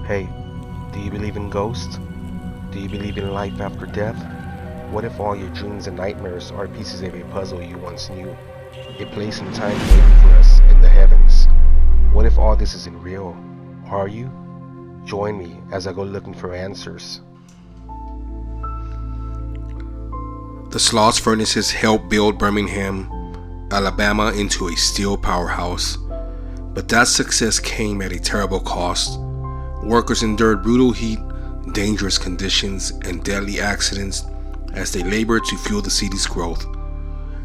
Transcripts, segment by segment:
Hey, do you believe in ghosts? Do you believe in life after death? What if all your dreams and nightmares are pieces of a puzzle you once knew? A place and time waiting for us in the heavens. What if all this isn't real? Are you? Join me as I go looking for answers. The Sloss Furnaces helped build Birmingham, Alabama into a steel powerhouse. But that success came at a terrible cost. Workers endured brutal heat, dangerous conditions, and deadly accidents as they labored to fuel the city's growth.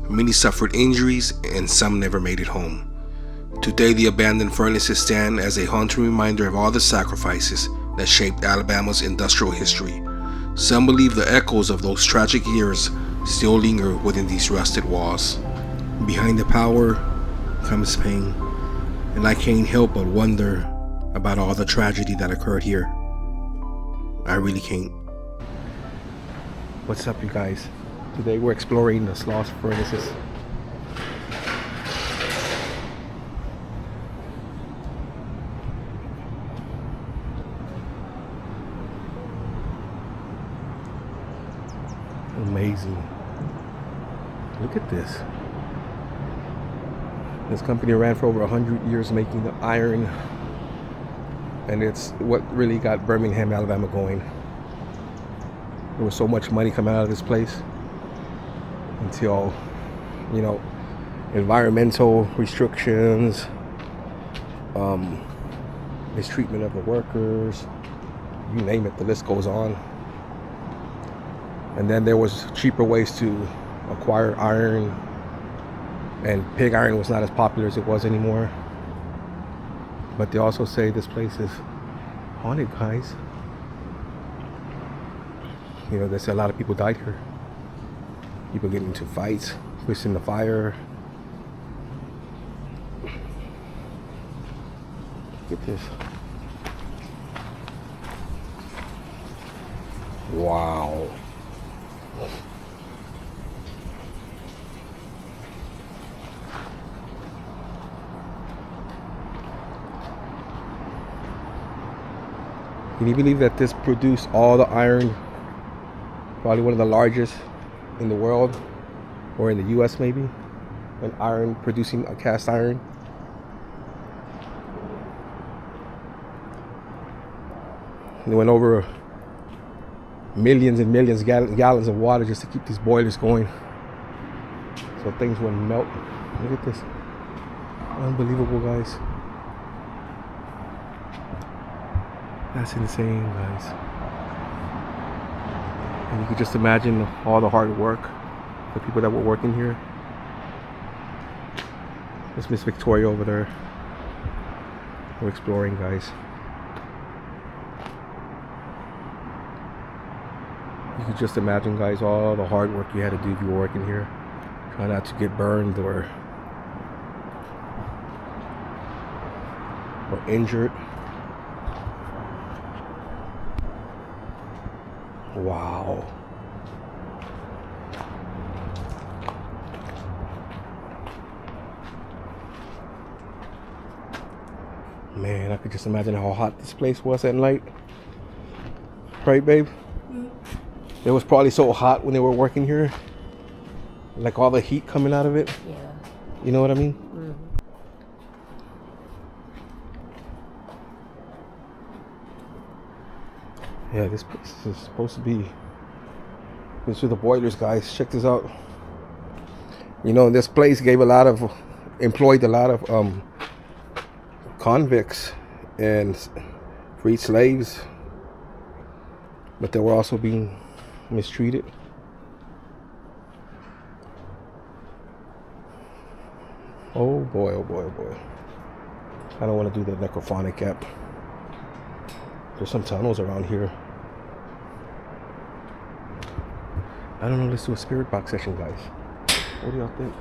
Many suffered injuries, and some never made it home. Today, the abandoned furnaces stand as a haunting reminder of all the sacrifices that shaped Alabama's industrial history. Some believe the echoes of those tragic years still linger within these rusted walls. Behind the power comes pain, and I can't help but wonder about all the tragedy that occurred here. I really can't. What's up, you guys? Today we're exploring the Sloss Furnaces. Amazing. Look at this. This company ran for over 100 years making the iron, and it's what really got Birmingham, Alabama going. There was so much money coming out of this place until, environmental restrictions, mistreatment of the workers, you name it, the list goes on. And then there was cheaper ways to acquire iron, and pig iron was not as popular as it was anymore. But they also say this place is haunted, guys. They say a lot of people died here. People getting into fights, twisting the fire. Look at this. Wow. Can you believe that this produced all the iron? Probably one of the largest in the world, or in the US maybe, an iron producing a cast iron. They went over millions and millions of gallons of water just to keep these boilers going, so things wouldn't melt. Look at this. Unbelievable, guys. That's insane, guys. And you could just imagine all the hard work, the people that were working here. There's Miss Victoria over there. We're exploring, guys. You could just imagine, guys, all the hard work you had to do if you were working here. Try not to get burned or injured. Wow. Man, I could just imagine how hot this place was at night. Right, babe? Mm-hmm. It was probably so hot when they were working here. Like all the heat coming out of it. Yeah. You know what I mean? Mm-hmm. Yeah, this place is supposed to be. This is the boilers, guys. Check this out. This place employed a lot of convicts and freed slaves, but they were also being mistreated. Oh boy, oh boy, oh boy. I don't want to do the necrophonic app. There's some tunnels around here. I don't know, let's do a spirit box session, guys. What do y'all think?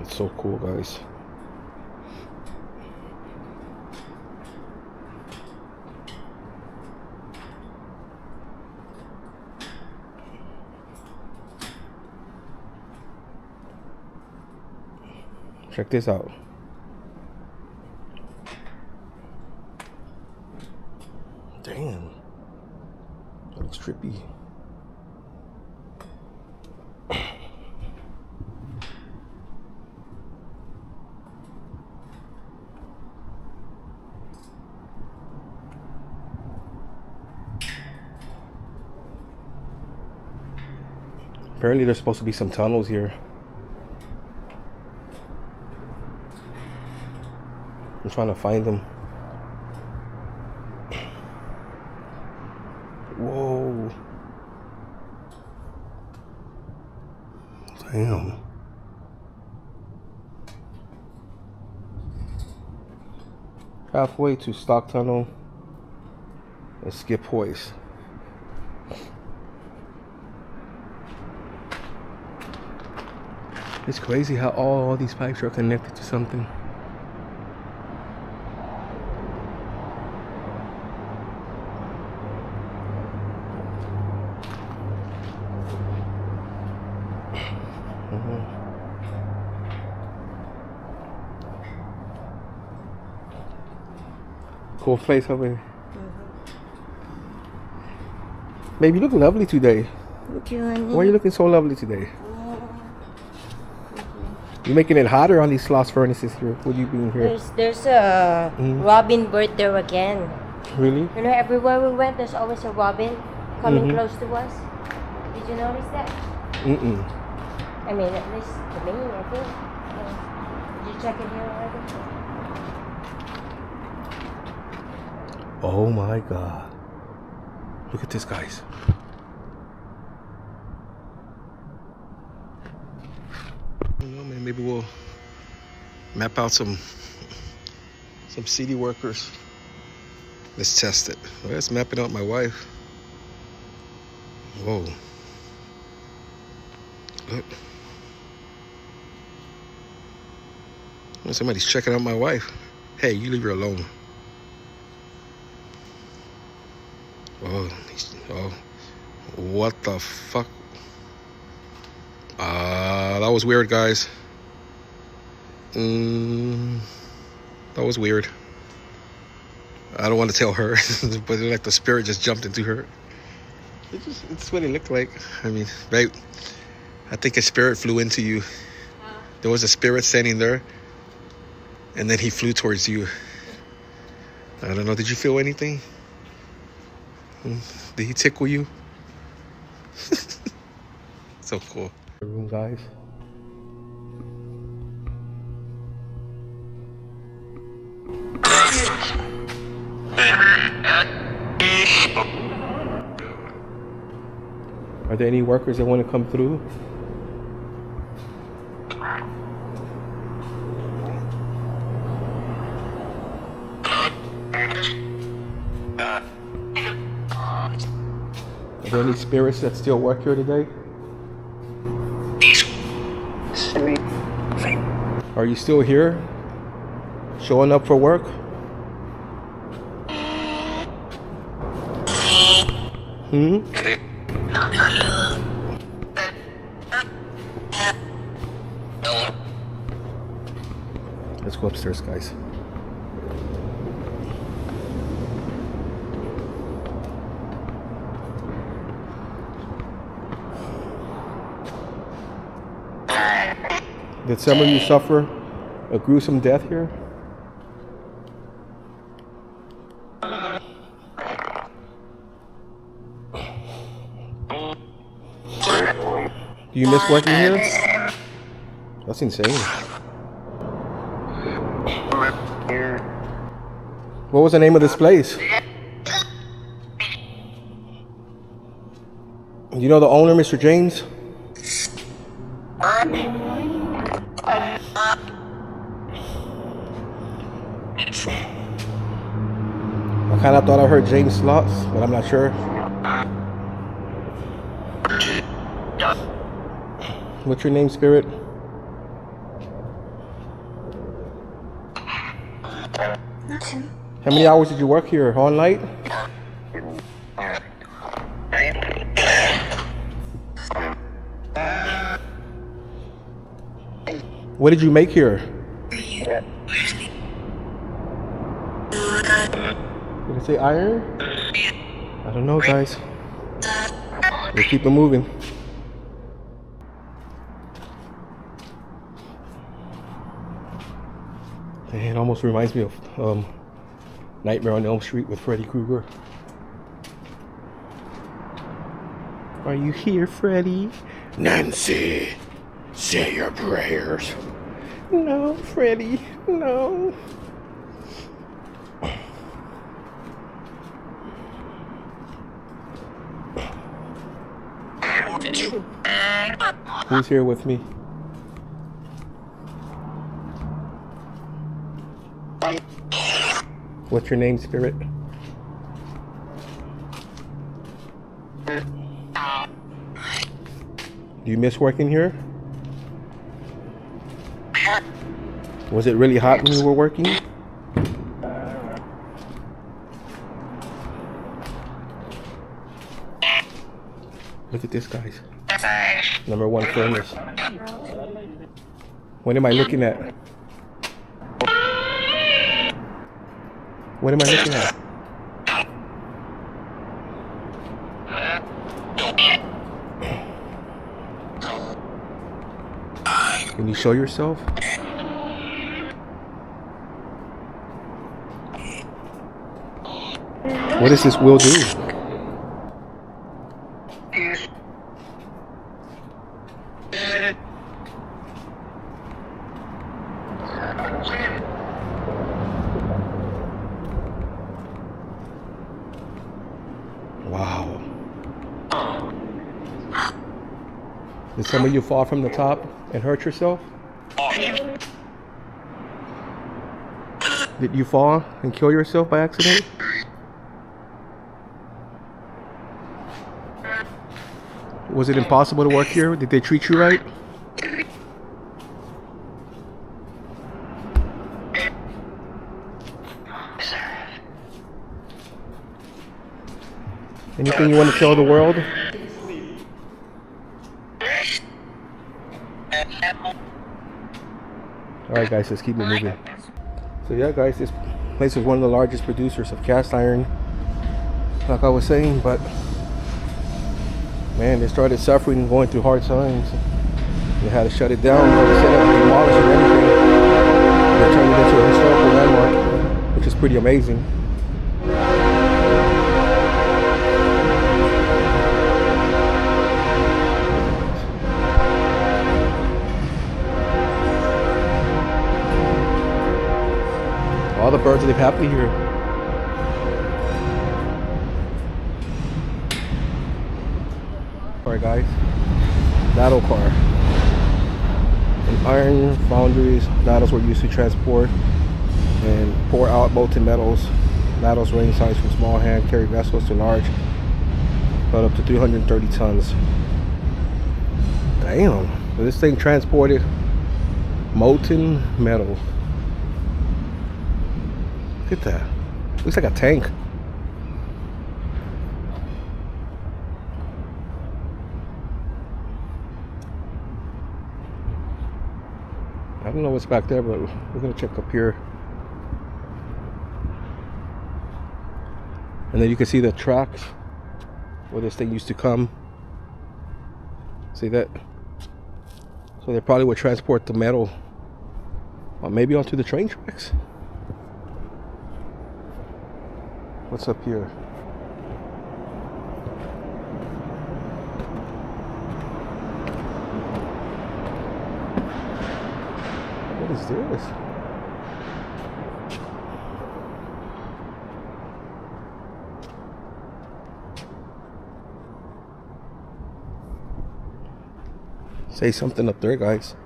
It's so cool, guys. Check this out. Damn. That looks trippy. Apparently there's supposed to be some tunnels here. I'm trying to find them. Whoa. Damn. Halfway to Stock Tunnel and Skip Hoist. It's crazy how all these pipes are connected to something. Cool place over here. Baby, you look lovely today. Thank you, honey. Why are you looking so lovely today? You're making it hotter on these Sloss Furnaces here. What you being here? There's a robin bird there again. Really? You know, everywhere we went, there's always a robin coming close to us. Did you notice that? Mm-mm. I mean, at least to me, I think. Did you check it here already? Oh my God. Look at this, guys. I don't know, man. Maybe we'll map out some city workers. Let's test it. Well, let's map it out my wife. Whoa. Look. Well, somebody's checking out my wife. Hey, you leave her alone. Oh, what the fuck? That was weird, guys. That was weird. I don't want to tell her, but like the spirit just jumped into her. It's what it looked like. I mean, right? I think a spirit flew into you. There was a spirit standing there, and then he flew towards you. I don't know. Did you feel anything? Did he tickle you? So cool. Room, guys. Are there any workers that want to come through? Are there any spirits that still work here today? Are you still here? Showing up for work? Let's go upstairs, guys. Did some of you suffer a gruesome death here? Do you miss working here? That's insane. What was the name of this place? You know the owner, Mr. James? I kind of thought I heard James Sloss, but I'm not sure. What's your name, Spirit? How many hours did you work here? All night? What did you make here? Did it say iron? I don't know, guys. We'll keep it moving. It almost reminds me of Nightmare on Elm Street with Freddy Krueger. Are you here, Freddy? Nancy, say your prayers. No, Freddy, no. Who's here with me? What's your name, spirit? Do you miss working here? Was it really hot when you were working? Look at this, guys. #1 furnace. What am I looking at? What am I looking at? Can you show yourself? What does this wheel do? Wow. Did some of you fall from the top and hurt yourself? Did you fall and kill yourself by accident? Was it impossible to work here? Did they treat you right? Anything you want to tell the world? Alright guys, let's keep it moving. So yeah guys, this place is one of the largest producers of cast iron, like I was saying, but man, they started suffering and going through hard times. They had to shut it down, they set up, demolish it and everything. They turned it into a historical landmark, which is pretty amazing. All the birds live happily here. Alright guys, ladle car. In iron foundries, ladles were used to transport and pour out molten metals. Ladles range size from small hand carry vessels to large, but up to 330 tons. Damn, so this thing transported molten metal. Look at that. Looks like a tank. I don't know what's back there, but we're gonna check up here. And then you can see the tracks where this thing used to come. See that? So they probably would transport the metal, maybe onto the train tracks. What's up here? What is this? Say something up there, guys.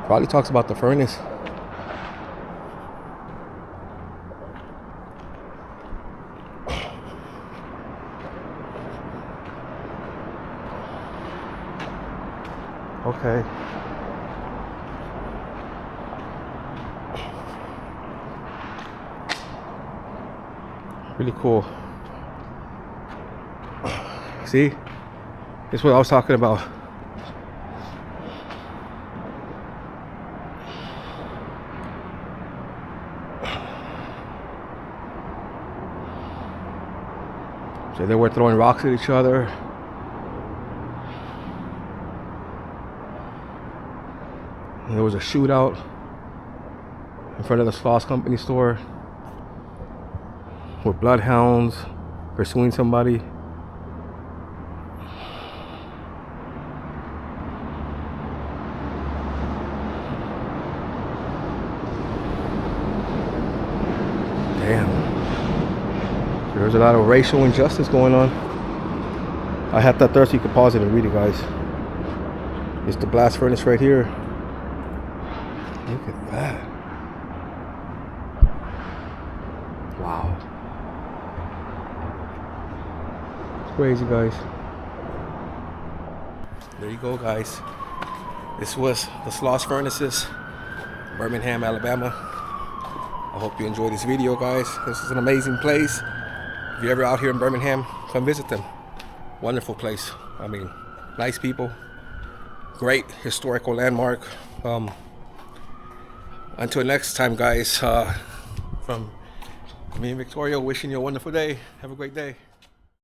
Probably talks about the furnace. Okay. Really cool. See? That's what I was talking about. So they were throwing rocks at each other. And there was a shootout in front of the Sloss Company store with bloodhounds pursuing somebody. Damn. There's a lot of racial injustice going on. I had that there so you could pause it and read it, guys. It's the blast furnace right here. Look at that. Wow. It's crazy, guys. There you go, guys. This was the Sloss Furnaces, Birmingham, Alabama. I hope you enjoyed this video, guys. This is an amazing place. If you're ever out here in Birmingham, come visit them. Wonderful place. I mean, nice people. Great historical landmark. Until next time, guys, from me and Victoria, wishing you a wonderful day. Have a great day.